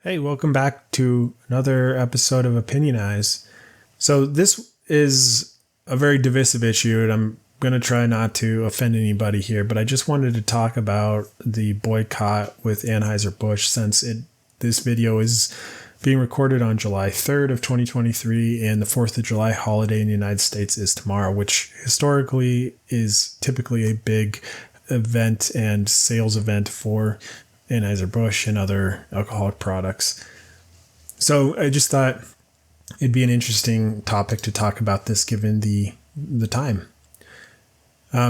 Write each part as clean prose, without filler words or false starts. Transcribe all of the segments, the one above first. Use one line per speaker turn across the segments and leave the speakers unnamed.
Hey, welcome back to another episode of Opinionize. So this is a very divisive issue, and I'm going to try not to offend anybody here, but I just wanted to talk about the boycott with Anheuser-Busch since this video is being recorded on July 3rd of 2023, and the 4th of July holiday in the United States is tomorrow, which historically is typically a big event and sales event for Anheuser-Busch and other alcoholic products. So I just thought it'd be an interesting topic to talk about this given the time.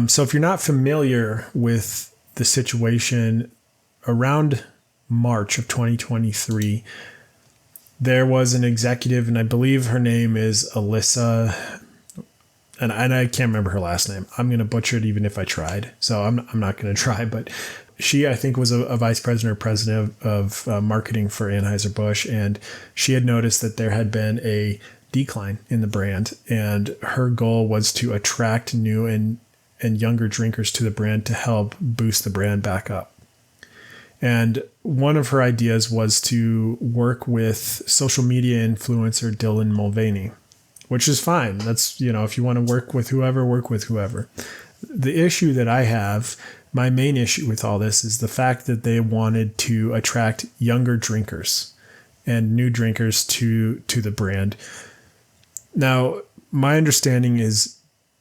So if you're not familiar with the situation, around March of 2023, there was an executive, and I believe her name is Alyssa, and I can't remember her last name. I'm going to butcher it even if I tried. So I'm not going to try, but she, I think, was a vice president or president of marketing for Anheuser-Busch, and she had noticed that there had been a decline in the brand, and her goal was to attract new and younger drinkers to the brand to help boost the brand back up. And one of her ideas was to work with social media influencer Dylan Mulvaney, which is fine. That's, if you want to work with whoever, work with whoever. The issue that I have, my main issue with all this, is the fact that they wanted to attract younger drinkers and new drinkers to the brand. Now, my understanding is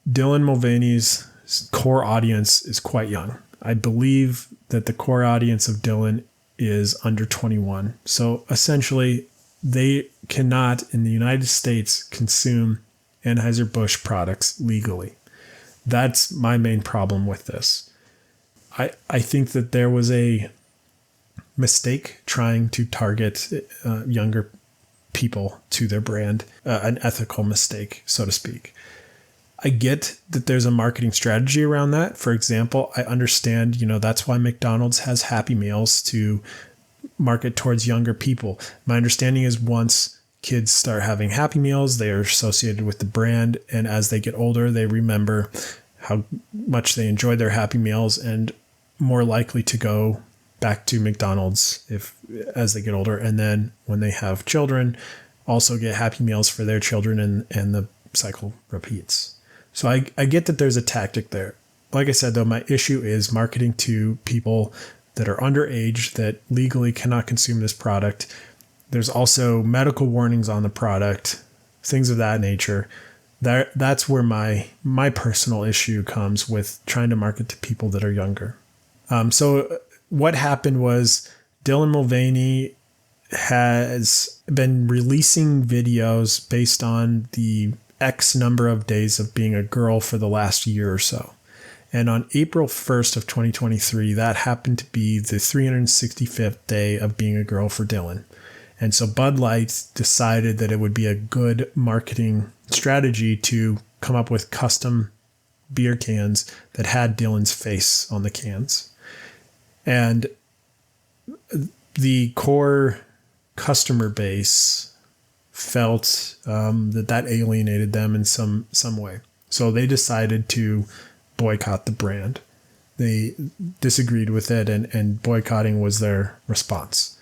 Dylan Mulvaney's core audience is quite young. I believe that the core audience of Dylan is under 21. So essentially, they cannot, in the United States, consume Anheuser-Busch products legally. That's my main problem with this. I think that there was a mistake trying to target younger people to their brand, an ethical mistake, so to speak. I get that there's a marketing strategy around that. For example, I understand, that's why McDonald's has Happy Meals to market towards younger people. My understanding is once kids start having Happy Meals, they are associated with the brand, and as they get older, they remember how much they enjoyed their Happy Meals and more likely to go back to McDonald's as they get older. And then when they have children, also get Happy Meals for their children, and the cycle repeats. So I get that there's a tactic there. Like I said, though, my issue is marketing to people that are underage that legally cannot consume this product. There's also medical warnings on the product, things of that nature. That's where my personal issue comes with trying to market to people that are younger. So what happened was Dylan Mulvaney has been releasing videos based on the X number of days of being a girl for the last year or so. And on April 1st of 2023, that happened to be the 365th day of being a girl for Dylan. And so Bud Light decided that it would be a good marketing strategy to come up with custom beer cans that had Dylan's face on the cans. And the core customer base felt that alienated them in some way. So they decided to boycott the brand. They disagreed with it, and boycotting was their response.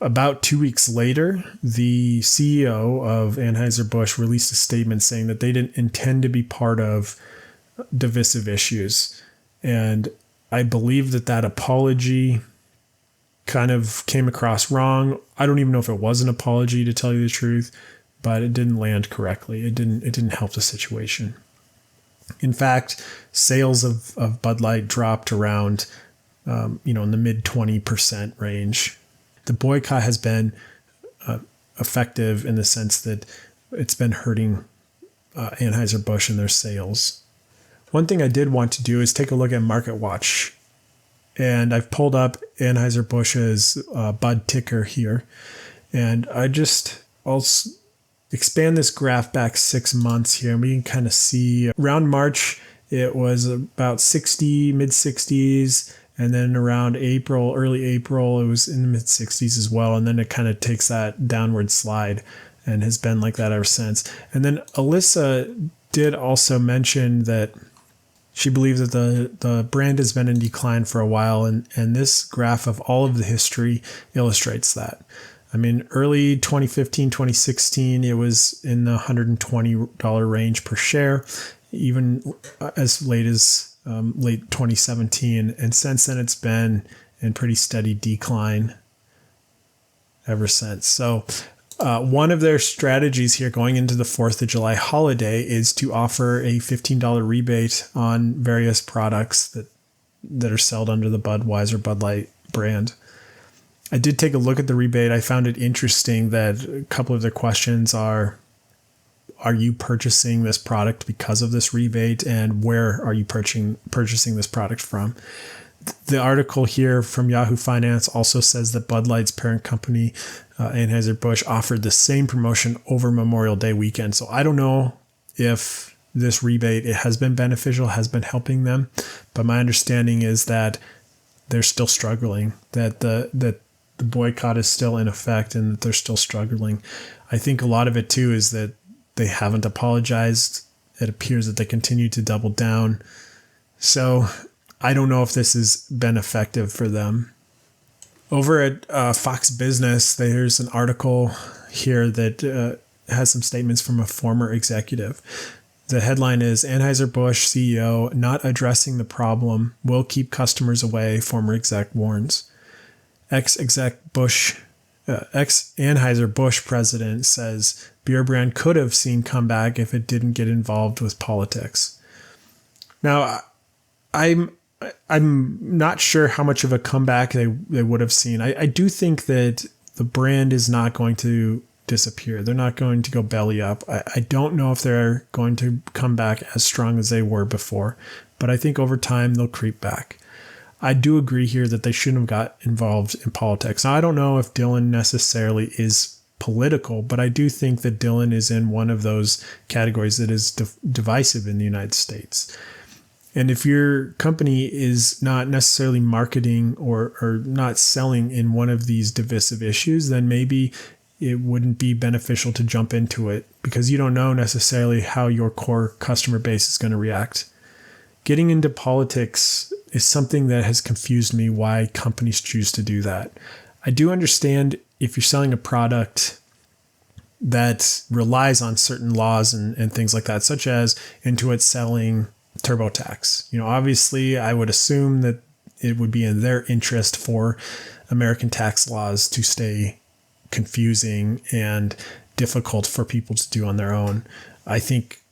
About 2 weeks later, the CEO of Anheuser-Busch released a statement saying that they didn't intend to be part of divisive issues. And I believe that apology kind of came across wrong. I don't even know if it was an apology, to tell you the truth, but it didn't land correctly. It didn't help the situation. In fact, sales of Bud Light dropped around, in the mid 20% range. The boycott has been effective in the sense that it's been hurting Anheuser-Busch and their sales. One thing I did want to do is take a look at Market Watch. And I've pulled up Anheuser-Busch's Bud ticker here. And I'll expand this graph back 6 months here, and we can kind of see around March, it was about 60, mid 60s. And then around April, early April, it was in the mid 60s as well. And then it kind of takes that downward slide and has been like that ever since. And then Alyssa did also mention that She believes that the brand has been in decline for a while, and this graph of all of the history illustrates that. I mean, early 2015, 2016, it was in the $120 range per share, even as late as late 2017. And since then, it's been in pretty steady decline ever since. So one of their strategies here going into the 4th of July holiday is to offer a $15 rebate on various products that are sold under the Budweiser Bud Light brand. I did take a look at the rebate. I found it interesting that a couple of their questions are you purchasing this product because of this rebate, and where are you purchasing this product from? The article here from Yahoo Finance also says that Bud Light's parent company, Anheuser-Busch, offered the same promotion over Memorial Day weekend. So I don't know if this rebate, it has been beneficial, has been helping them, but my understanding is that they're still struggling, that the boycott is still in effect and that they're still struggling. I think a lot of it too is that they haven't apologized. It appears that they continue to double down. So I don't know if this has been effective for them. Over at Fox Business, there's an article here that has some statements from a former executive. The headline is Anheuser-Busch CEO not addressing the problem will keep customers away, former exec warns. Ex-Anheuser-Busch president says beer brand could have seen comeback if it didn't get involved with politics. Now, I'm not sure how much of a comeback they would have seen. I do think that the brand is not going to disappear. They're not going to go belly up. I don't know if they're going to come back as strong as they were before, but I think over time they'll creep back. I do agree here that they shouldn't have got involved in politics. Now, I don't know if Dylan necessarily is political, but I do think that Dylan is in one of those categories that is divisive in the United States. And if your company is not necessarily marketing or not selling in one of these divisive issues, then maybe it wouldn't be beneficial to jump into it because you don't know necessarily how your core customer base is going to react. Getting into politics is something that has confused me why companies choose to do that. I do understand if you're selling a product that relies on certain laws and things like that, such as Intuit selling TurboTax. Obviously, I would assume that it would be in their interest for American tax laws to stay confusing and difficult for people to do on their own. I think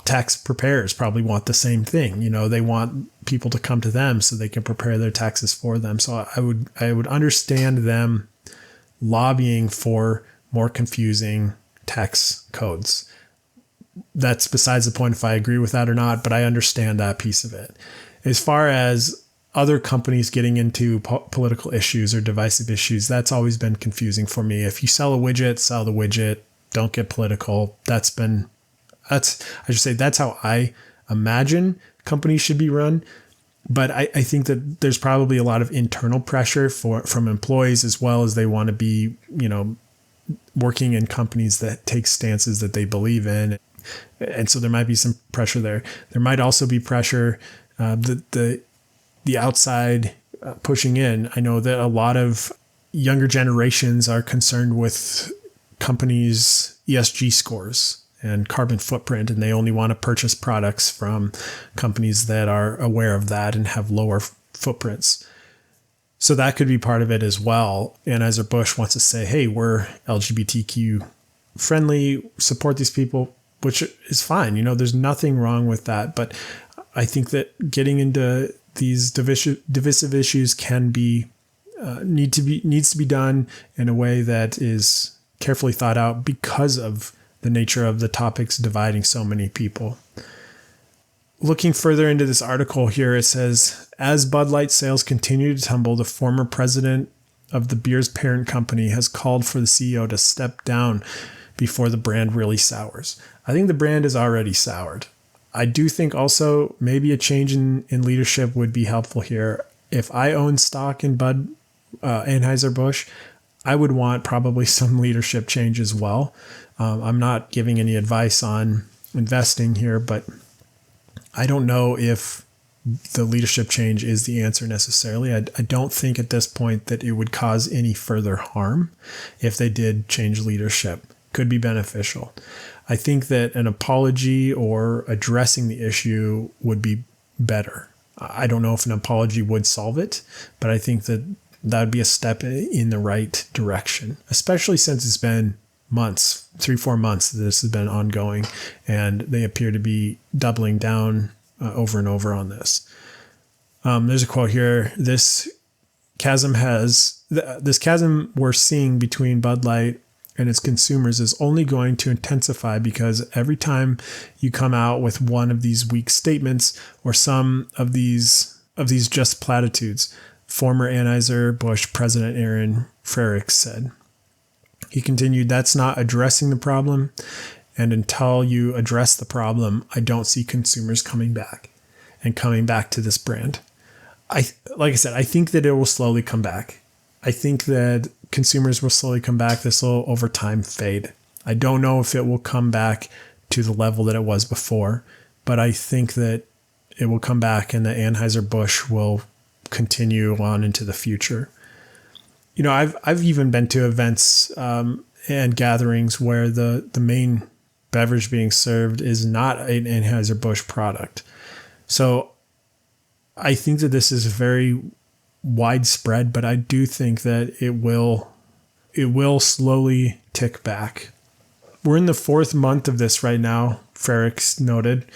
tax preparers probably want the same thing. They want people to come to them so they can prepare their taxes for them. So I would understand them lobbying for more confusing tax codes. That's besides the point if I agree with that or not, but I understand that piece of it. As far as other companies getting into political issues or divisive issues, that's always been confusing for me. If you sell a widget, sell the widget. Don't get political. That's how I imagine companies should be run. But I think that there's probably a lot of internal pressure from employees as well as they want to be, working in companies that take stances that they believe in. And so there might be some pressure there. There might also be pressure the outside pushing in. I know that a lot of younger generations are concerned with companies' ESG scores and carbon footprint, and they only want to purchase products from companies that are aware of that and have lower footprints. So that could be part of it as well. And Anheuser-Busch wants to say, hey, we're LGBTQ friendly, support these people, which is fine. There's nothing wrong with that. But I think that getting into these divisive issues needs to be done in a way that is carefully thought out because of the nature of the topics dividing so many people. Looking further into this article here, it says, as Bud Light sales continue to tumble, the former president of the beer's parent company has called for the CEO to step down before the brand really sours. I think the brand is already soured. I do think also maybe a change in leadership would be helpful here. If I own stock in Anheuser-Busch, I would want probably some leadership change as well. I'm not giving any advice on investing here, but I don't know if the leadership change is the answer necessarily. I don't think at this point that it would cause any further harm if they did change leadership. Could be beneficial. I think that an apology or addressing the issue would be better. I don't know if an apology would solve it, but I think that that would be a step in the right direction, especially since it's been months, 3-4 months that this has been ongoing, and they appear to be doubling down over and over on this. There's a quote here. This chasm we're seeing between Bud Light and its consumers is only going to intensify, because every time you come out with one of these weak statements or some of these just platitudes, former Anheuser-Busch President Aaron Frerichs said. He continued, "That's not addressing the problem. And until you address the problem, I don't see consumers coming back to this brand." Like I said, I think that it will slowly come back. I think that consumers will slowly come back. This will over time fade. I don't know if it will come back to the level that it was before, but I think that it will come back and the Anheuser-Busch will continue on into the future. You know, I've even been to events and gatherings where the main beverage being served is not an Anheuser-Busch product. So I think that this is very widespread, but I do think that it will slowly tick back. We're in the 4th month of this right now, Frerichs noted.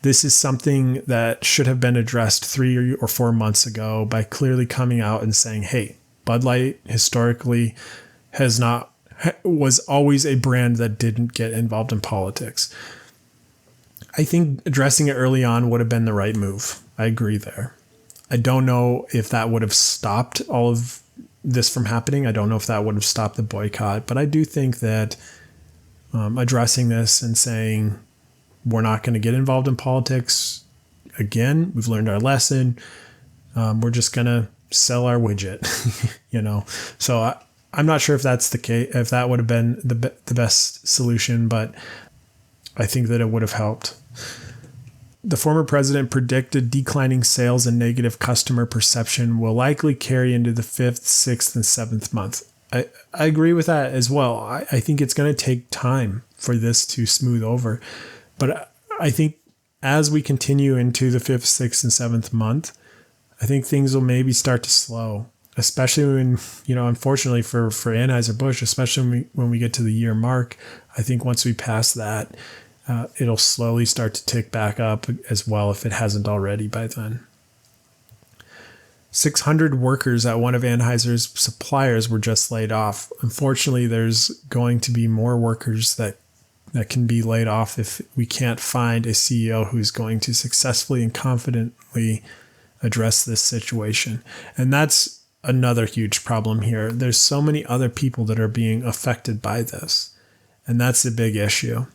This is something that should have been addressed 3 or 4 months ago by clearly coming out and saying, hey, Bud Light historically was always a brand that didn't get involved in politics. I think addressing it early on would have been the right move. I agree there. I don't know if that would have stopped all of this from happening. I don't know if that would have stopped the boycott, but I do think that addressing this and saying we're not going to get involved in politics again, we've learned our lesson. We're just going to sell our widget, So I'm not sure if that's the case, if that would have been the best solution, but I think that it would have helped. The former president predicted declining sales and negative customer perception will likely carry into the 5th, 6th, and 7th month. I agree with that as well. I think it's going to take time for this to smooth over. But I think as we continue into the 5th, 6th, and 7th month, I think things will maybe start to slow, especially when, unfortunately for Anheuser-Busch, especially when we get to the year mark. I think once we pass that, it'll slowly start to tick back up as well if it hasn't already by then. 600 workers at one of Anheuser's suppliers were just laid off. Unfortunately, there's going to be more workers that can be laid off if we can't find a CEO who's going to successfully and confidently address this situation. And that's another huge problem here. There's so many other people that are being affected by this, and that's the big issue.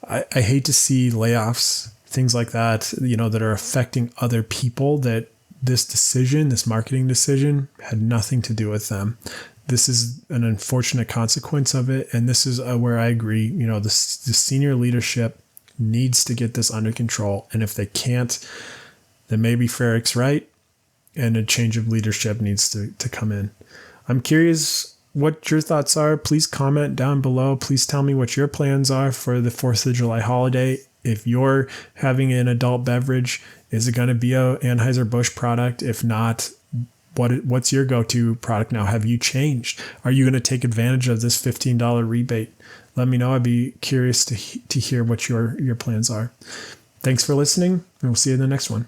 I hate to see layoffs, things like that, that are affecting other people, that this marketing decision had nothing to do with them. This is an unfortunate consequence of it. And this is where I agree, the senior leadership needs to get this under control. And if they can't, then maybe Frerichs right, and a change of leadership needs to come in. I'm curious what your thoughts are. Please comment down below. Please tell me what your plans are for the 4th of July holiday. If you're having an adult beverage, is it going to be a Anheuser-Busch product? If not, what's your go-to product now? Have you changed? Are you going to take advantage of this $15 rebate? Let me know. I'd be curious to hear what your plans are. Thanks for listening, and we'll see you in the next one.